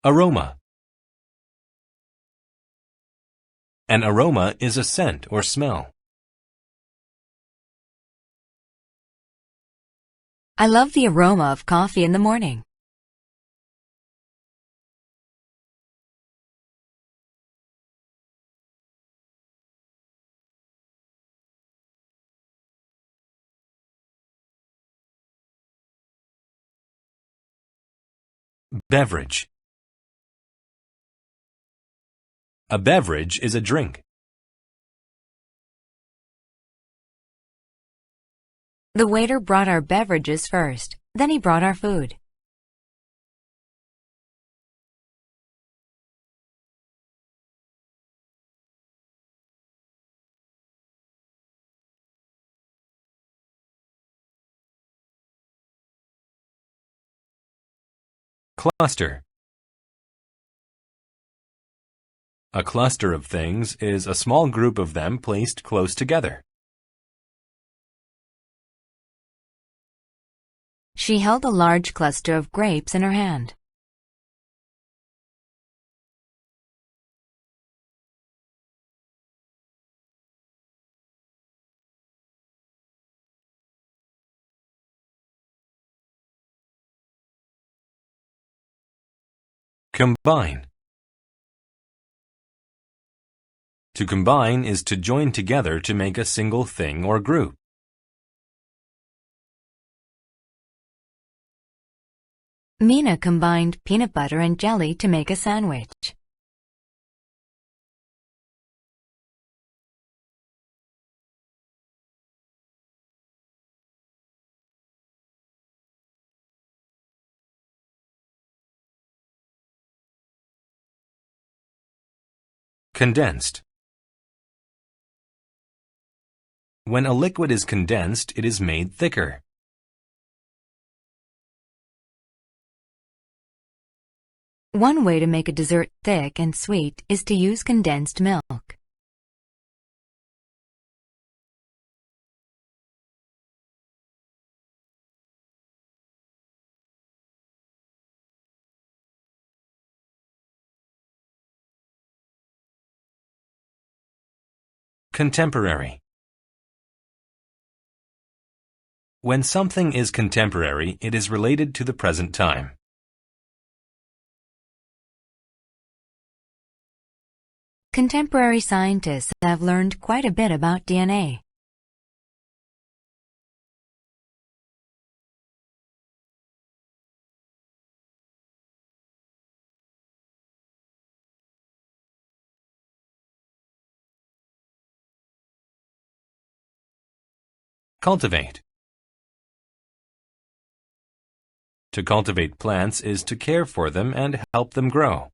Aroma. An aroma is a scent or smell. I love the aroma of coffee in the morning. Beverage. A beverage is a drink. The waiter brought our beverages first, then he brought our food. Cluster. A cluster of things is a small group of them placed close together. She held a large cluster of grapes in her hand. Combine. To combine is to join together to make a single thing or group. Mina combined peanut butter and jelly to make a sandwich. Condensed. When a liquid is condensed, it is made thicker. One way to make a dessert thick and sweet is to use condensed milk. Contemporary. When something is contemporary, it is related to the present time. Contemporary scientists have learned quite a bit about DNA. Cultivate. To cultivate plants is to care for them and help them grow.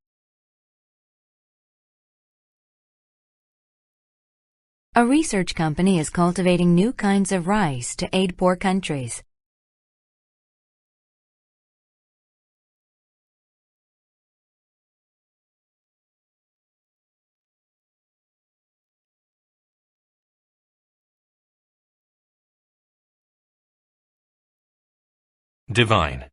A research company is cultivating new kinds of rice to aid poor countries. Divine.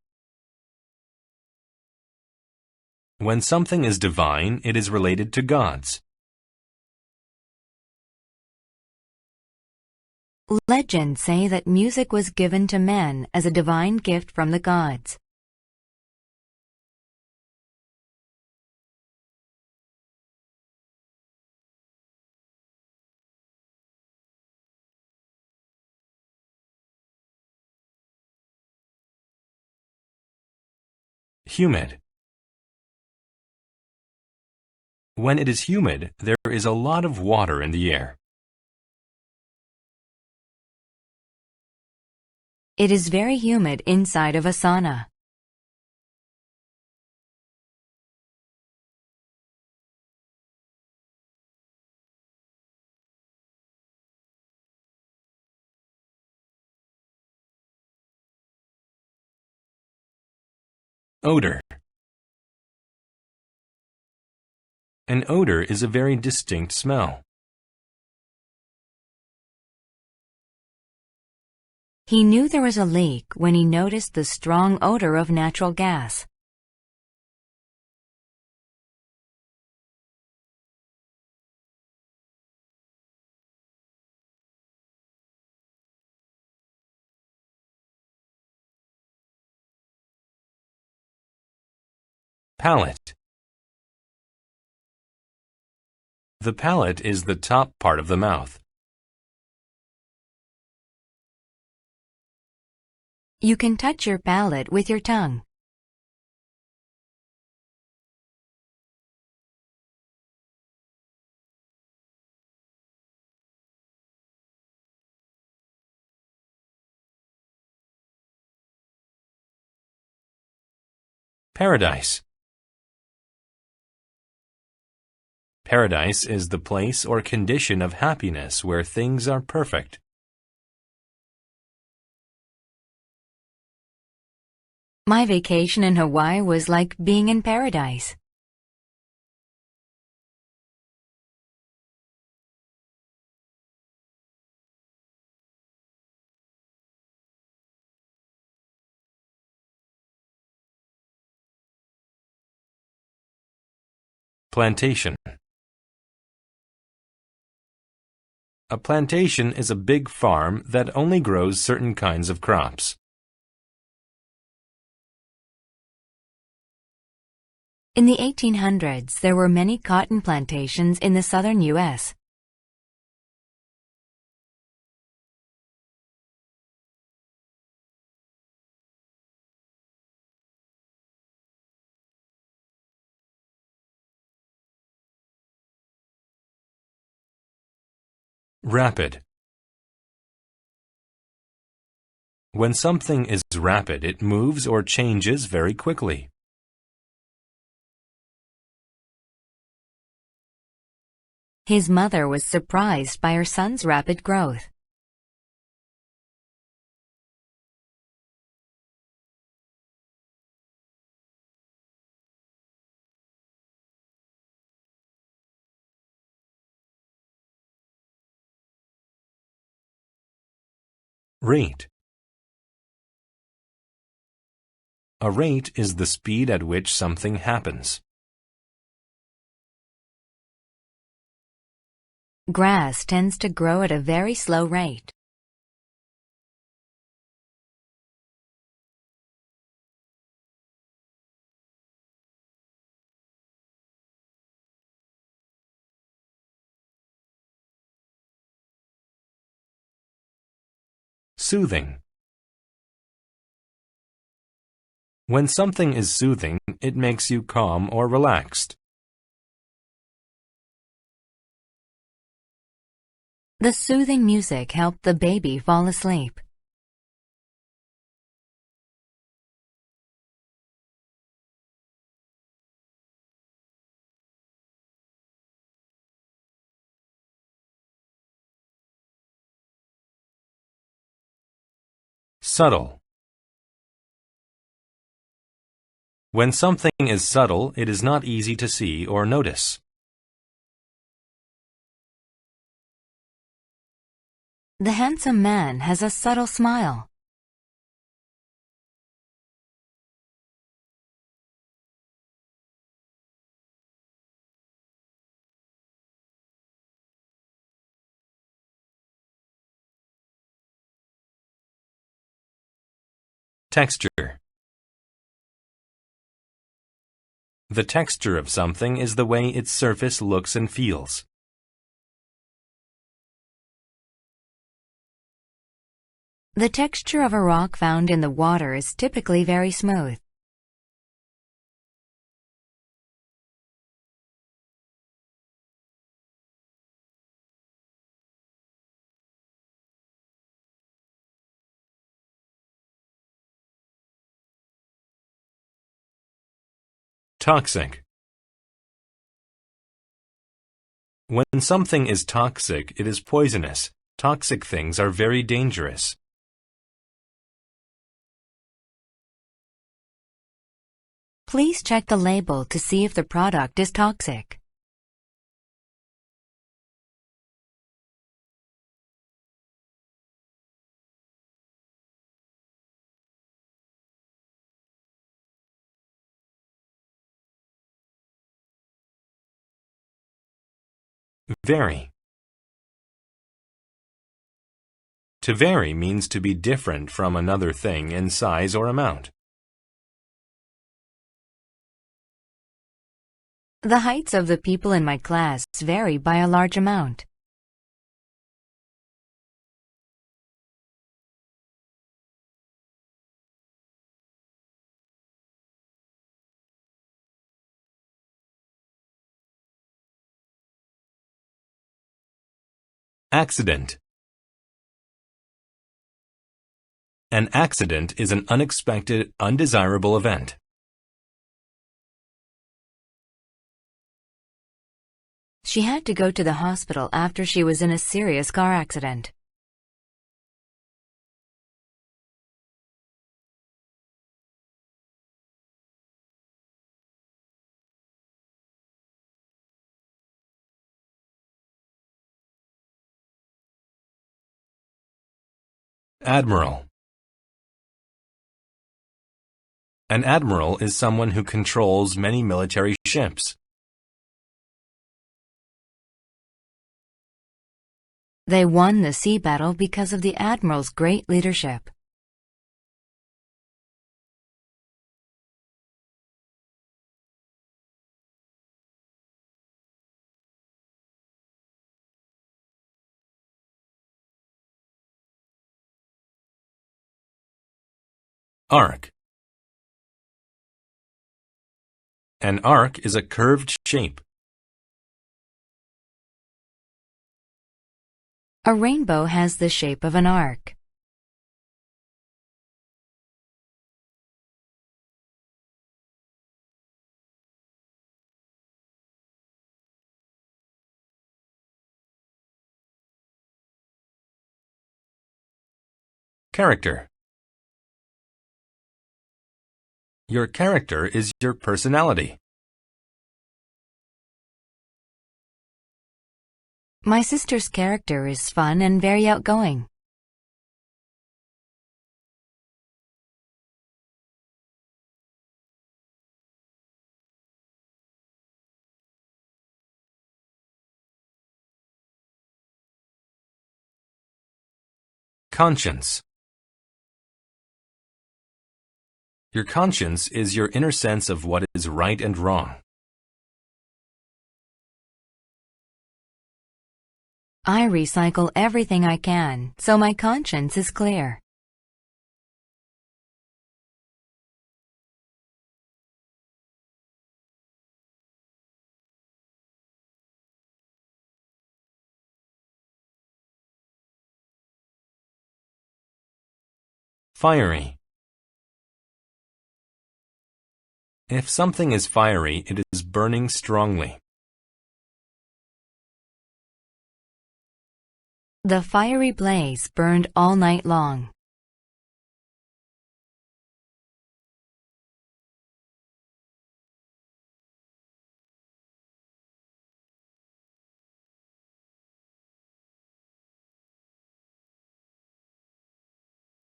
When something is divine, it is related to gods. Legends say that music was given to men as a divine gift from the gods. Humid. When it is humid, there is a lot of water in the air. It is very humid inside of a sauna. Odor. An odor is a very distinct smell. He knew there was a leak when he noticed the strong odor of natural gas. Palate. The palate is the top part of the mouth. You can touch your palate with your tongue. Paradise. Paradise is the place or condition of happiness where things are perfect. My vacation in Hawaii was like being in paradise. Plantation. A plantation is a big farm that only grows certain kinds of crops. In the 1800s, there were many cotton plantations in the southern U.S. Rapid. When something is rapid, it moves or changes very quickly. His mother was surprised by her son's rapid growth. Rate. A rate is the speed at which something happens. Grass tends to grow at a very slow rate. Soothing. When something is soothing, it makes you calm or relaxed. The soothing music helped the baby fall asleep. Subtle. When something is subtle, it is not easy to see or notice. The handsome man has a subtle smile. Texture. The texture of something is the way its surface looks and feels. The texture of a rock found in the water is typically very smooth. Toxic. When something is toxic, it is poisonous. Toxic things are very dangerous. Please check the label to see if the product is toxic. Vary. To vary means to be different from another thing in size or amount. The heights of the people in my class vary by a large amount. Accident. An accident is an unexpected, undesirable event. She had to go to the hospital after she was in a serious car accident. Admiral. An admiral is someone who controls many military ships. They won the sea battle because of the admiral's great leadership. Arc. An arc is a curved shape. A rainbow has the shape of an arc. Character. Your character is your personality. My sister's character is fun and very outgoing. Conscience. Your conscience is your inner sense of what is right and wrong. I recycle everything I can, so my conscience is clear. Fiery. If something is fiery, it is burning strongly. The fiery blaze burned all night long.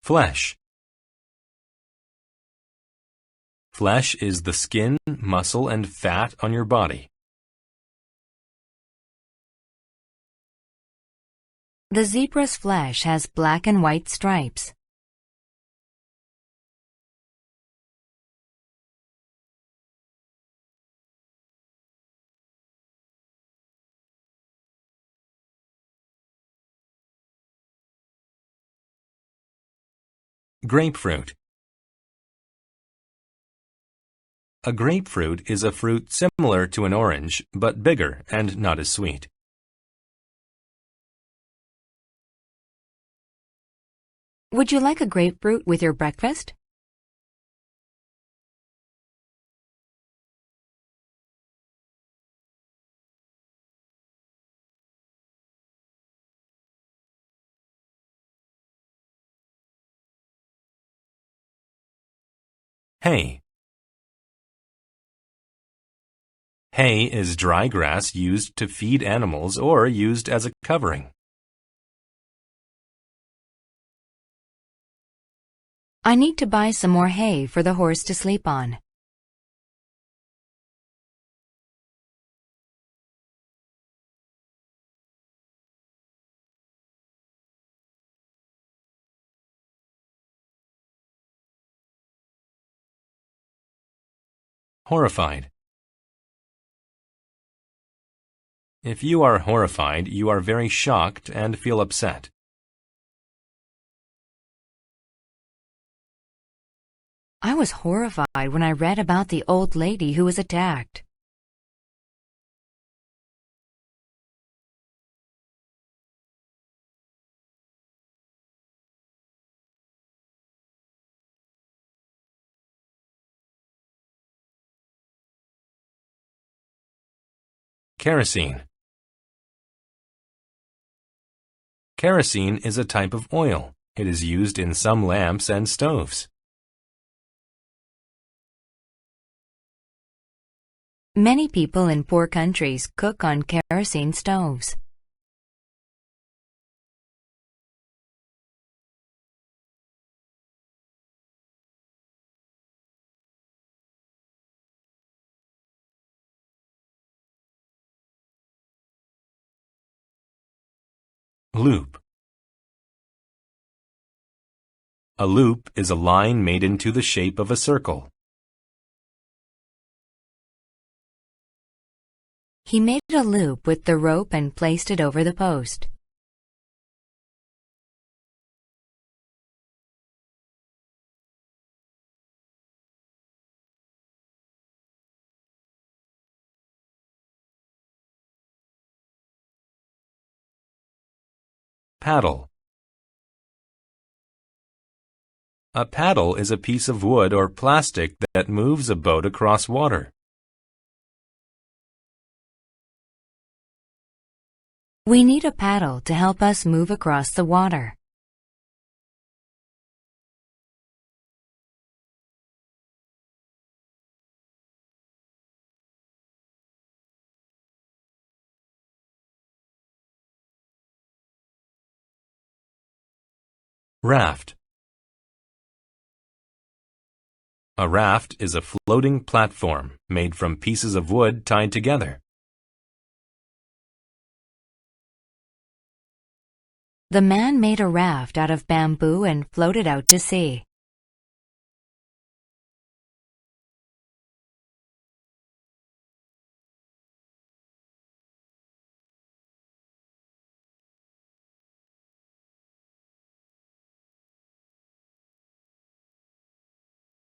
Flesh. Flesh is the skin, muscle, and fat on your body. The zebra's flesh has black and white stripes. Grapefruit. A grapefruit is a fruit similar to an orange, but bigger and not as sweet. Would you like a grapefruit with your breakfast? Hay. Hay is dry grass used to feed animals or used as a covering. I need to buy some more hay for the horse to sleep on. Horrified. If you are horrified, you are very shocked and feel upset. I was horrified when I read about the old lady who was attacked. Kerosene. Kerosene is a type of oil. It is used in some lamps and stoves. Many people in poor countries cook on kerosene stoves. Loop. A loop is a line made into the shape of a circle. He made a loop with the rope and placed it over the post. Paddle. A paddle is a piece of wood or plastic that moves a boat across water. We need a paddle to help us move across the water. Raft. A raft is a floating platform made from pieces of wood tied together. The man made a raft out of bamboo and floated out to sea.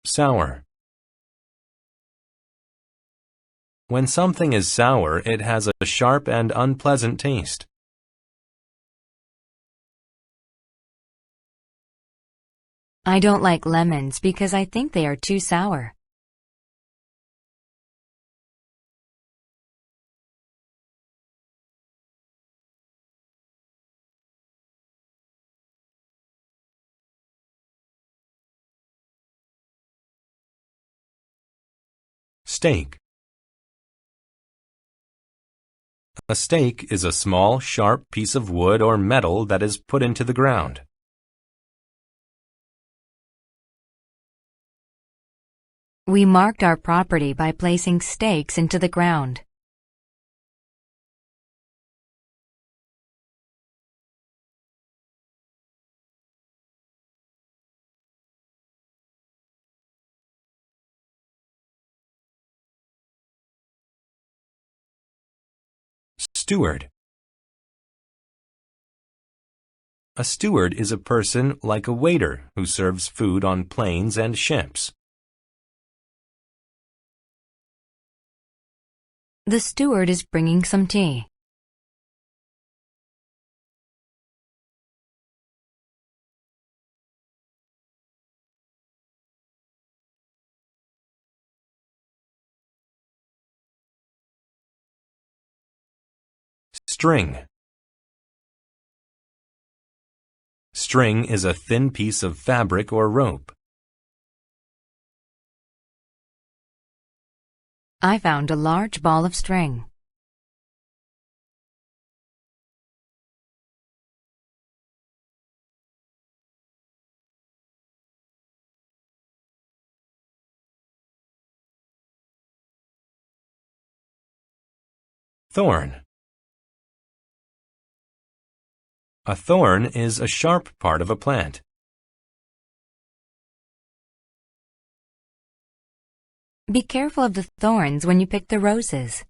Sour. When something is sour, it has a sharp and unpleasant taste. I don't like lemons because I think they are too sour. Steak. A stake is a small, sharp piece of wood or metal that is put into the ground. We marked our property by placing stakes into the ground. Steward. A steward is a person like a waiter who serves food on planes and ships. The steward is bringing some tea. String. String is a thin piece of fabric or rope. I found a large ball of string. Thorn. A thorn is a sharp part of a plant. Be careful of the thorns when you pick the roses.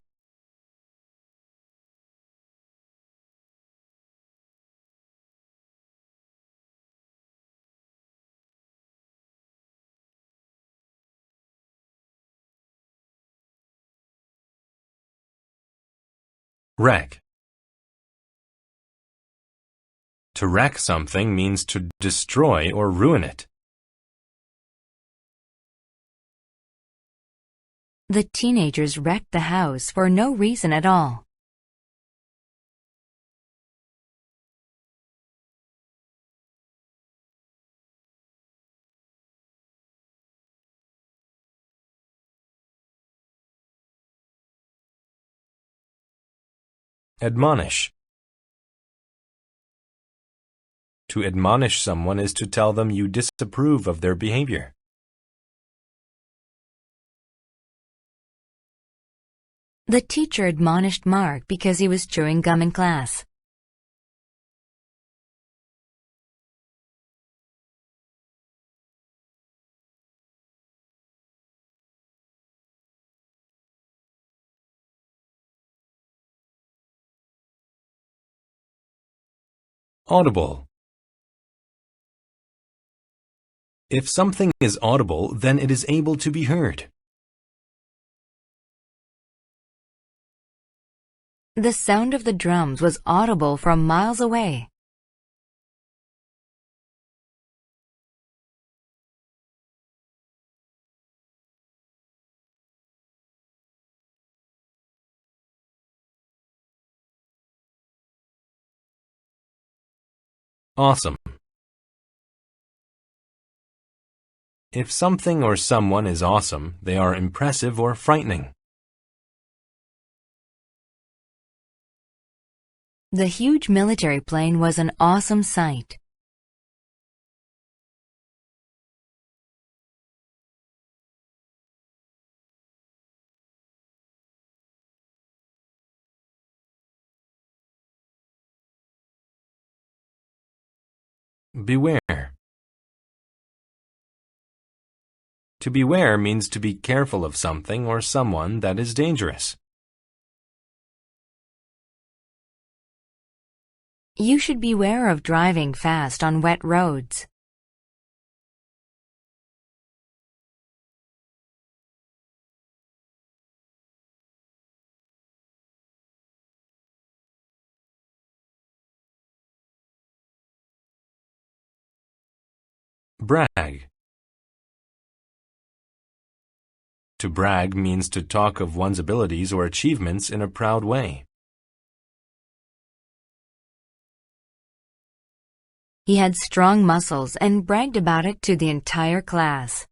Wreck. To wreck something means to destroy or ruin it. The teenagers wrecked the house for no reason at all. Admonish. To admonish someone is to tell them you disapprove of their behavior. The teacher admonished Mark because he was chewing gum in class. Audible. If something is audible, then it is able to be heard. The sound of the drums was audible from miles away. Awesome. If something or someone is awesome, they are impressive or frightening. The huge military plane was an awesome sight. Beware. To beware means to be careful of something or someone that is dangerous. You should beware of driving fast on wet roads. Brag. To brag means to talk of one's abilities or achievements in a proud way. He had strong muscles and bragged about it to the entire class.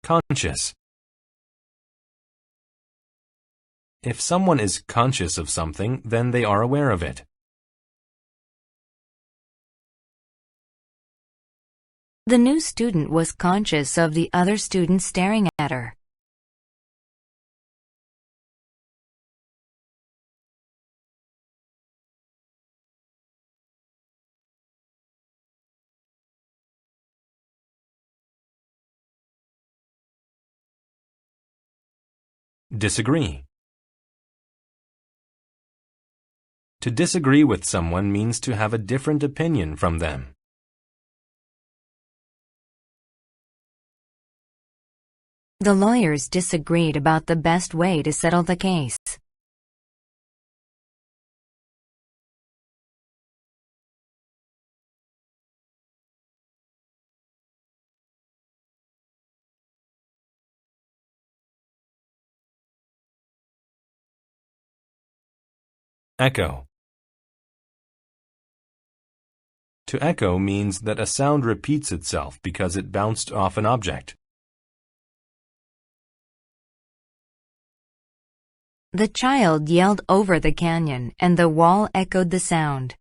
Conscious. If someone is conscious of something, then they are aware of it. The new student was conscious of the other students staring at her. Disagree. To disagree with someone means to have a different opinion from them. The lawyers disagreed about the best way to settle the case. Echo. To echo means that a sound repeats itself because it bounced off an object. The child yelled over the canyon, and the wall echoed the sound.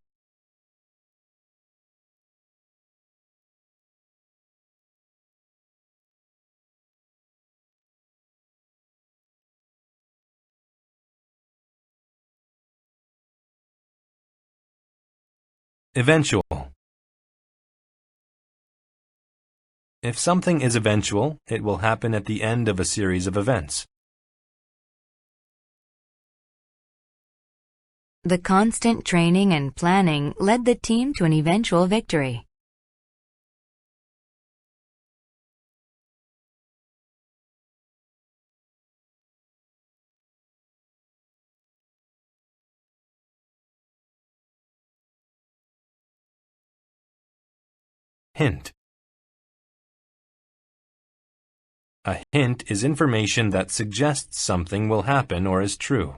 Eventual. If something is eventual, it will happen at the end of a series of events. The constant training and planning led the team to an eventual victory. Hint. A hint is information that suggests something will happen or is true.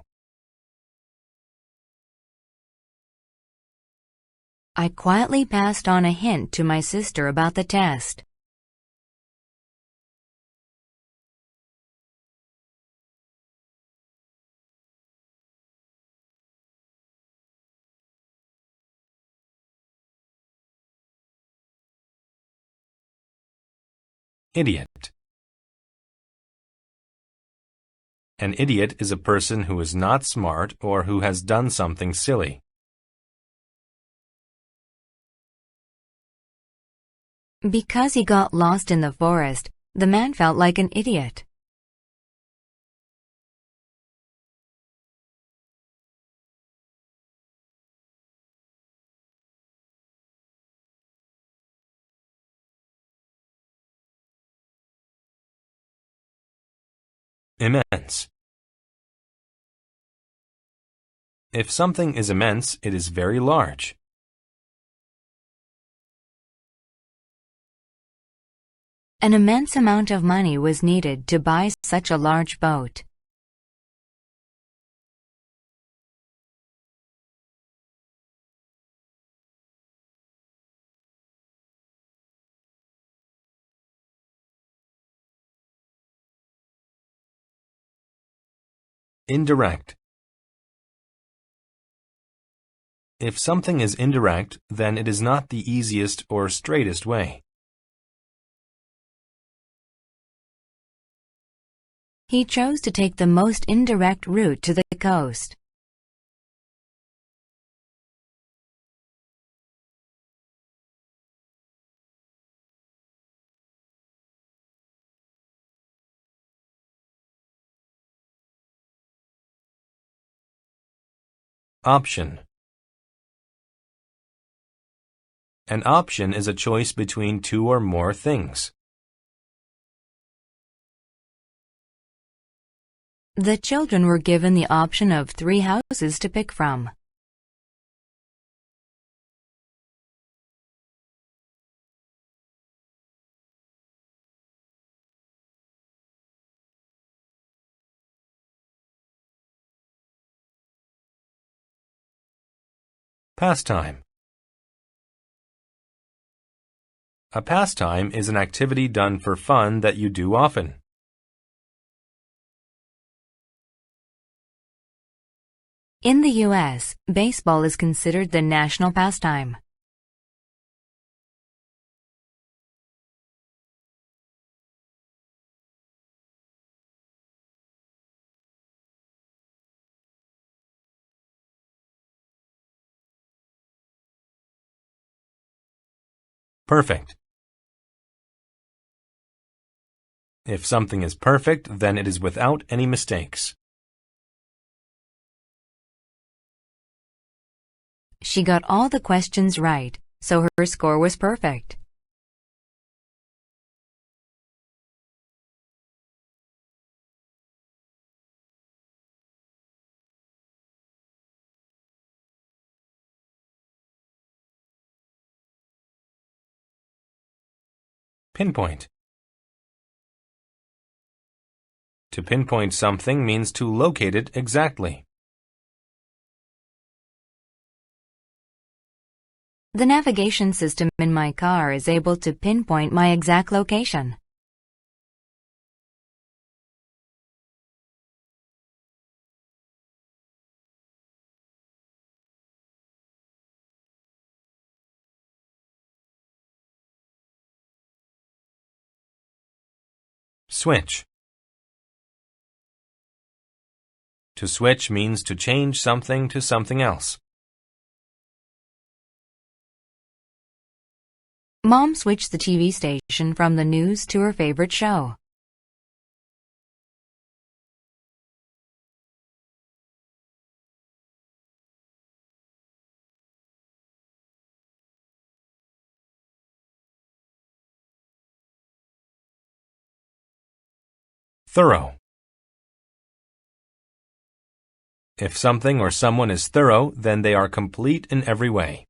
I quietly passed on a hint to my sister about the test. Idiot. An idiot is a person who is not smart or who has done something silly. Because he got lost in the forest, the man felt like an idiot. Immense. If something is immense, it is very large. An immense amount of money was needed to buy such a large boat. Indirect. If something is indirect, then it is not the easiest or straightest way. He chose to take the most indirect route to the coast. Option. An option is a choice between two or more things. The children were given the option of 3 houses to pick from. Pastime. A pastime is an activity done for fun that you do often. In the U.S., baseball is considered the national pastime. Perfect. If something is perfect, then it is without any mistakes. She got all the questions right, so her score was perfect. Pinpoint. To pinpoint something means to locate it exactly. The navigation system in my car is able to pinpoint my exact location. Switch. To switch means to change something to something else. Mom switched the TV station from the news to her favorite show. Thorough. If something or someone is thorough, then they are complete in every way.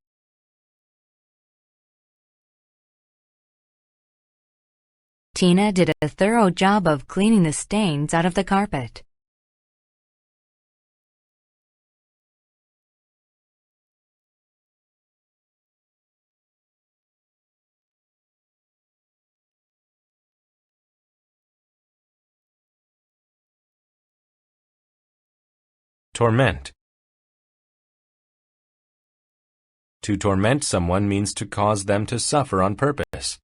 Tina did a thorough job of cleaning the stains out of the carpet. Torment. To torment someone means to cause them to suffer on purpose.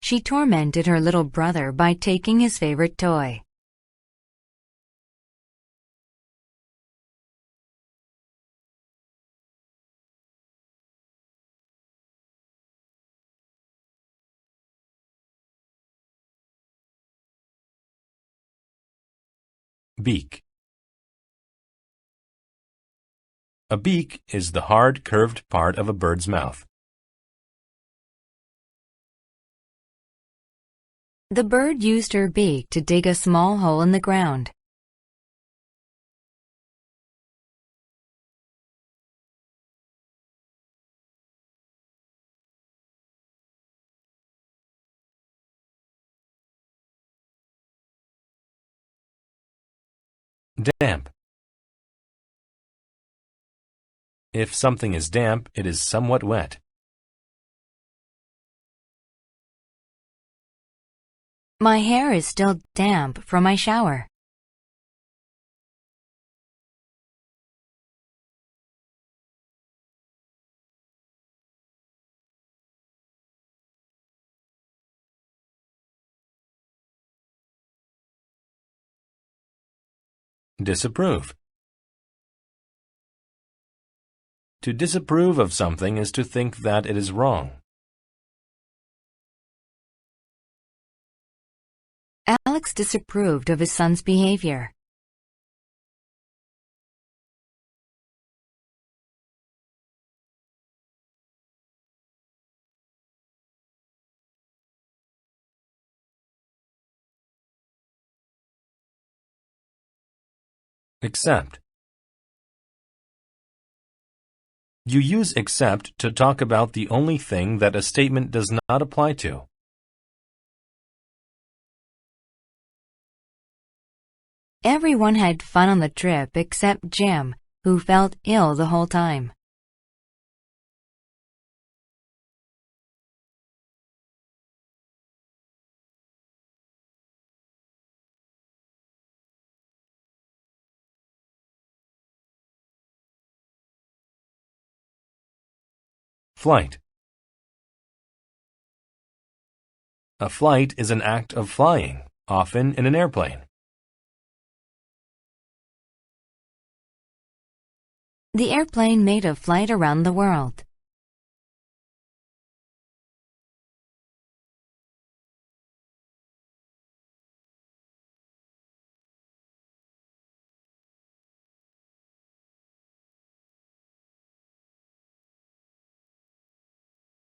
She tormented her little brother by taking his favorite toy. Beak. A beak is the hard, curved part of a bird's mouth. The bird used her beak to dig a small hole in the ground. Damp. If something is damp, it is somewhat wet. My hair is still damp from my shower. Disapprove. To disapprove of something is to think that it is wrong. Alex disapproved of his son's behavior. Accept. You use except to talk about the only thing that a statement does not apply to. Everyone had fun on the trip except Jim, who felt ill the whole time. Flight. A flight is an act of flying, often in an airplane. The airplane made a flight around the world.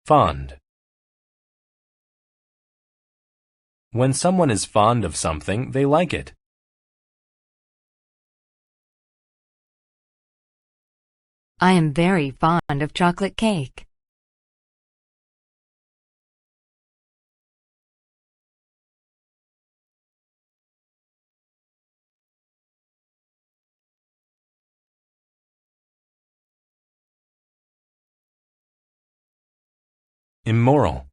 Fond. When someone is fond of something, they like it. I am very fond of chocolate cake. Immoral.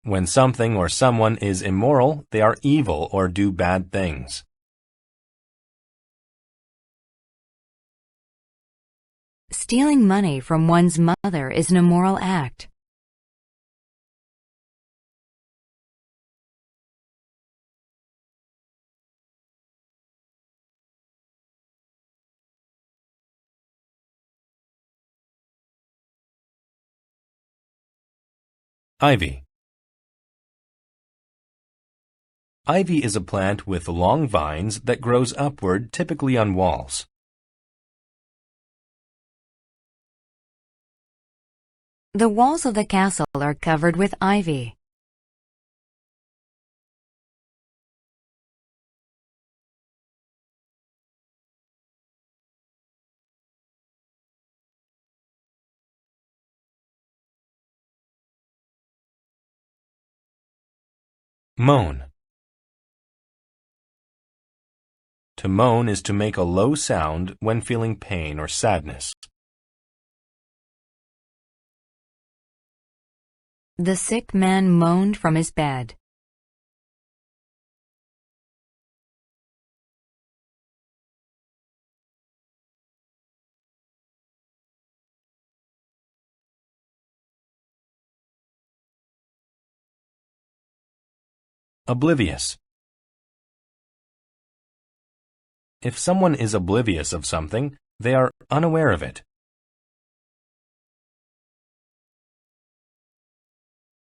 When something or someone is immoral, they are evil or do bad things. Stealing money from one's mother is an immoral act. Ivy. Ivy is a plant with long vines that grows upward, typically on walls. The walls of the castle are covered with ivy. Moan. To moan is to make a low sound when feeling pain or sadness. The sick man moaned from his bed. Oblivious. If someone is oblivious of something, they are unaware of it.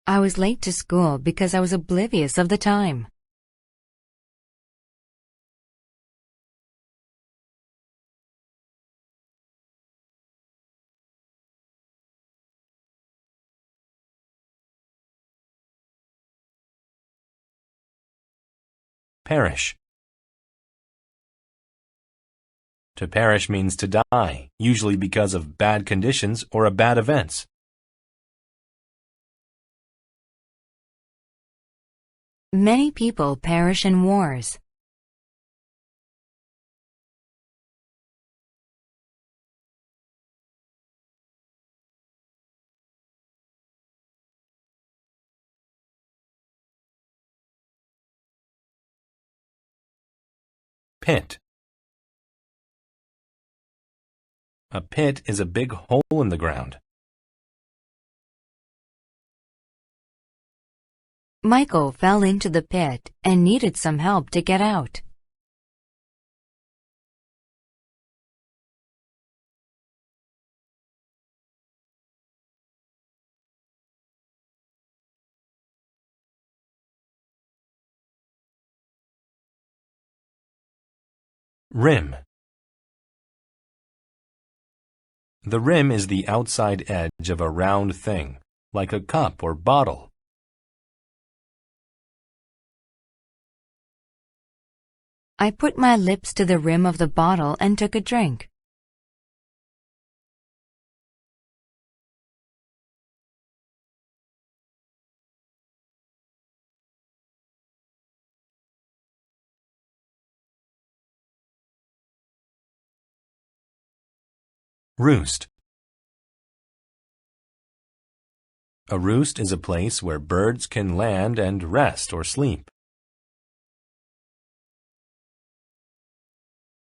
I was late to school because I was oblivious of the time. Perish. To perish means to die, usually because of bad conditions or a bad events. Many people perish in wars. Pit. A pit is a big hole in the ground. Michael fell into the pit and needed some help to get out. Rim. The rim is the outside edge of a round thing, like a cup or bottle. I put my lips to the rim of the bottle and took a drink. Roost. A roost is a place where birds can land and rest or sleep.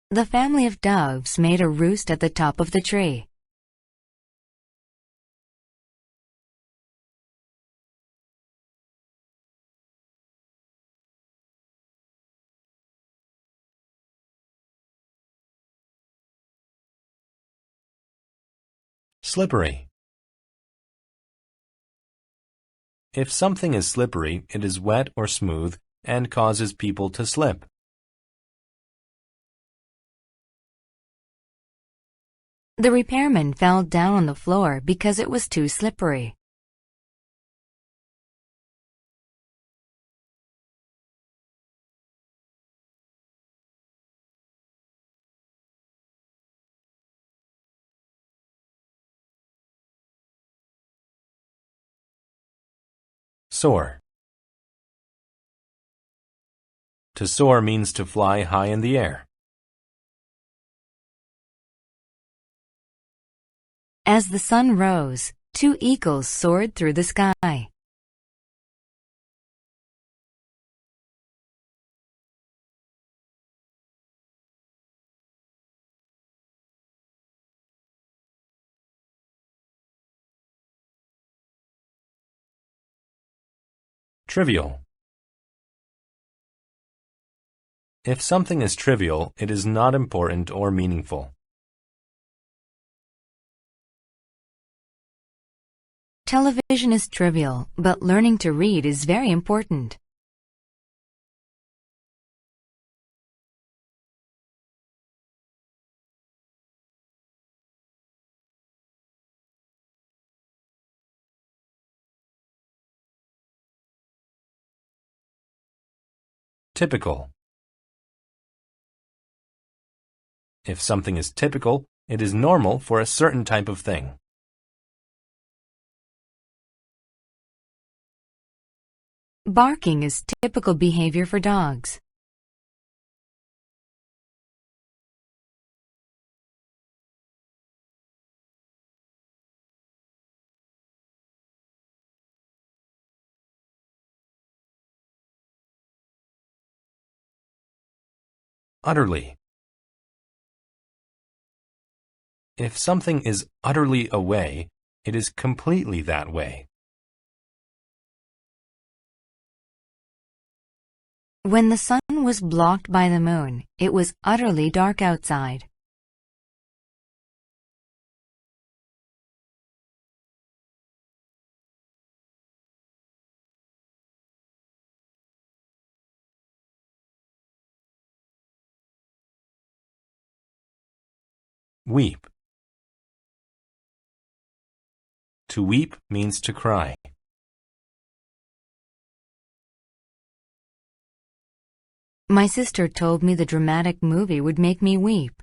The family of doves made a roost at the top of the tree. Slippery. If something is slippery, it is wet or smooth and causes people to slip. The repairman fell down on the floor because it was too slippery. Soar. To soar means to fly high in the air. As the sun rose, 2 eagles soared through the sky. Trivial. If something is trivial, it is not important or meaningful. Television is trivial, but learning to read is very important. Typical. If something is typical, it is normal for a certain type of thing. Barking is typical behavior for dogs. Utterly. If something is utterly away, it is completely that way. When the sun was blocked by the moon, it was utterly dark outside. Weep. To weep means to cry. My sister told me the dramatic movie would make me weep.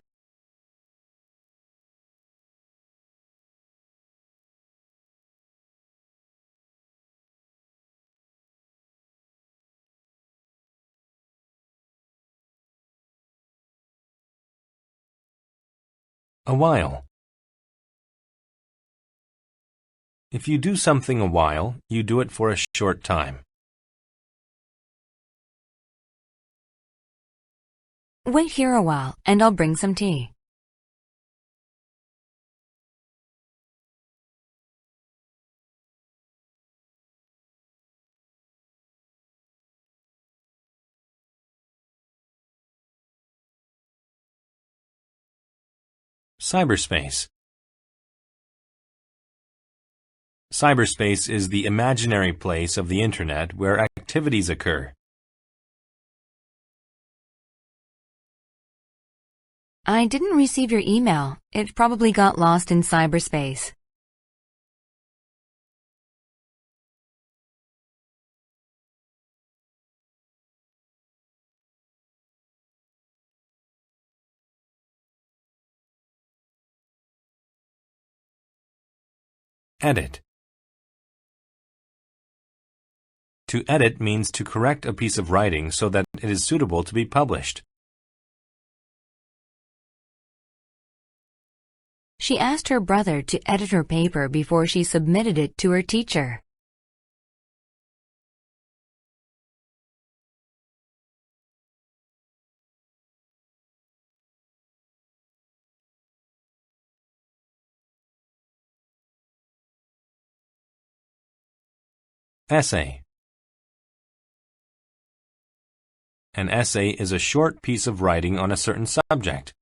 A while. If you do something a while, you do it for a short time. Wait here a while, and I'll bring some tea. Cyberspace. Cyberspace is the imaginary place of the Internet where activities occur. I didn't receive your email. It probably got lost in cyberspace. Edit. To edit means to correct a piece of writing so that it is suitable to be published. She asked her brother to edit her paper before she submitted it to her teacher. Essay. An essay is a short piece of writing on a certain subject.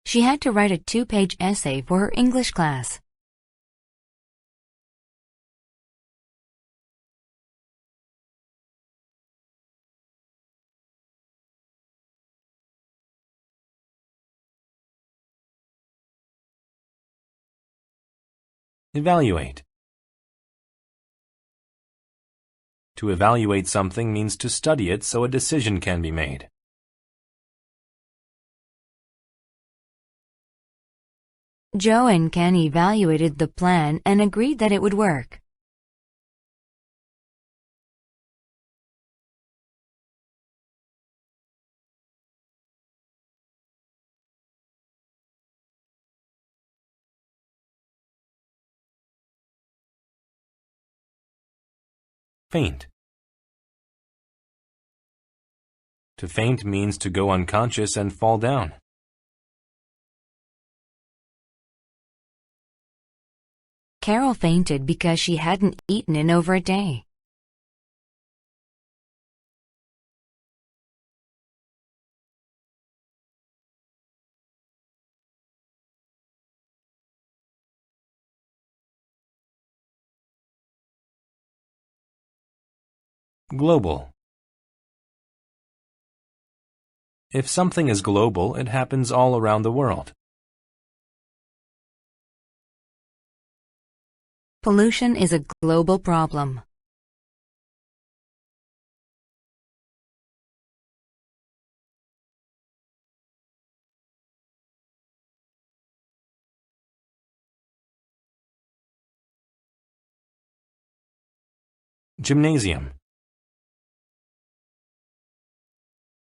She had to write a 2-page essay for her English class. Evaluate. To evaluate something means to study it so a decision can be made. Joe and Ken evaluated the plan and agreed that it would work. Faint. To faint means to go unconscious and fall down. Carol fainted because she hadn't eaten in over a day. Global. If something is global, it happens all around the world. Pollution is a global problem. Gymnasium.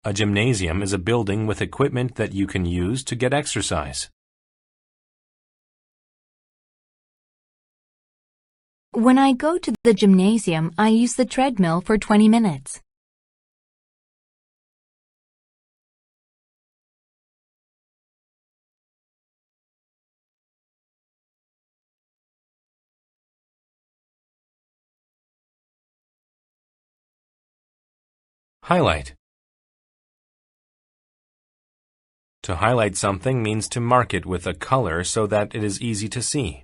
A gymnasium is a building with equipment that you can use to get exercise. When I go to the gymnasium, I use the treadmill for 20 minutes. Highlight. To highlight something means to mark it with a color so that it is easy to see.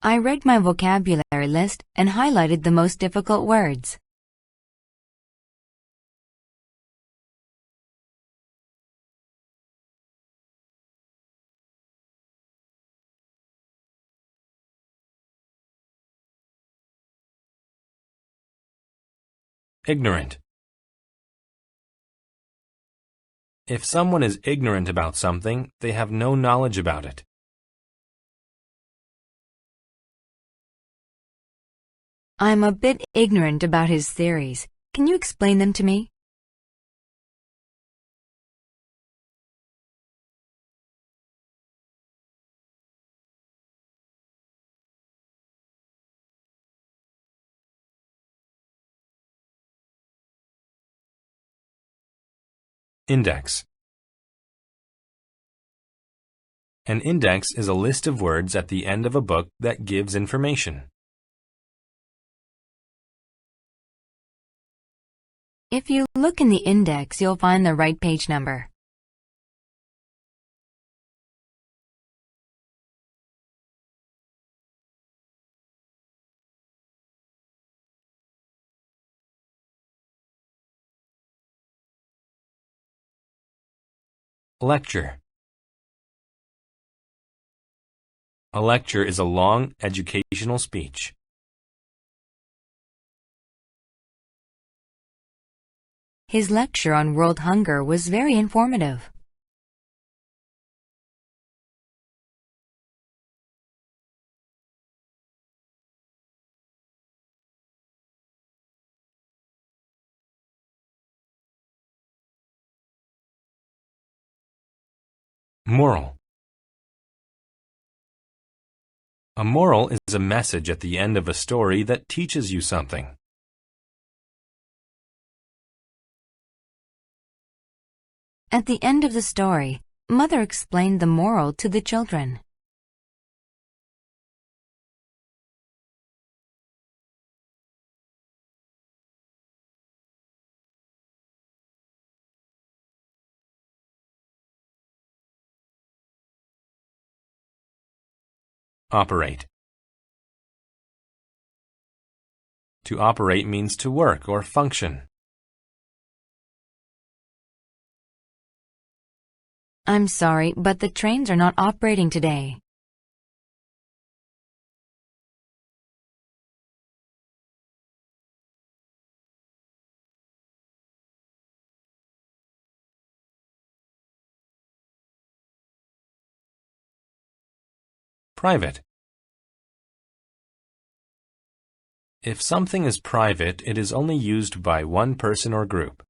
I read my vocabulary list and highlighted the most difficult words. Ignorant. If someone is ignorant about something, they have no knowledge about it. I'm a bit ignorant about his theories. Can you explain them to me? Index. An index is a list of words at the end of a book that gives information. If you look in the index, you'll find the right page number. Lecture. A lecture is a long, educational speech. His lecture on world hunger was very informative. Moral. A moral is a message at the end of a story that teaches you something. At the end of the story, Mother explained the moral to the children. Operate. To operate means to work or function. I'm sorry, but the trains are not operating today. Private. If something is private, it is only used by one person or group.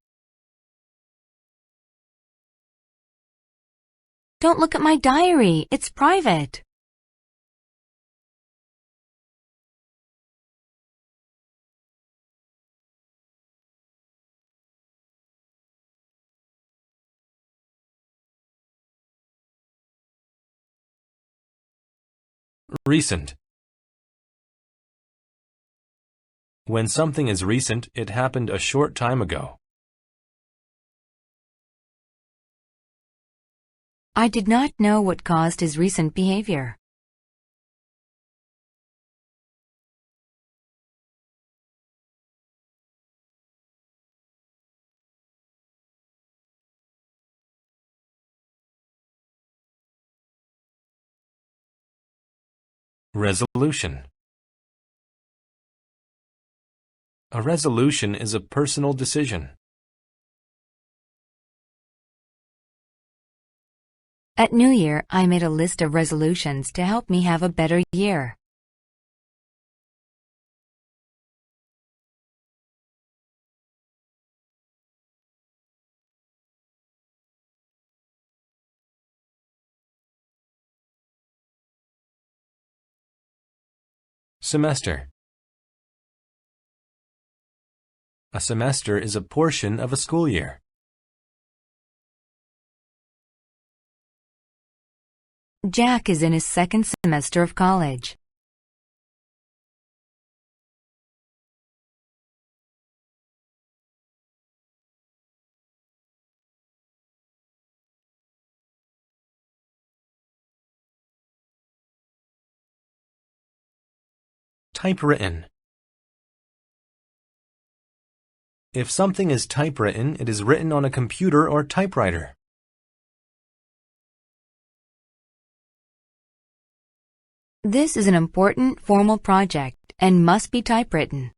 Don't look at my diary. It's private. Recent. When something is recent, it happened a short time ago. I did not know what caused his recent behavior. Resolution. A resolution is a personal decision. At New Year, I made a list of resolutions to help me have a better year. Semester. A semester is a portion of a school year. Jack is in his second semester of college. Typewritten. If something is typewritten, it is written on a computer or typewriter. This is an important formal project and must be typewritten.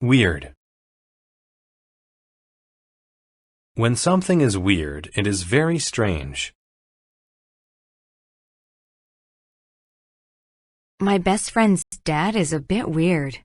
Weird. When something is weird, it is very strange. My best friend's dad is a bit weird.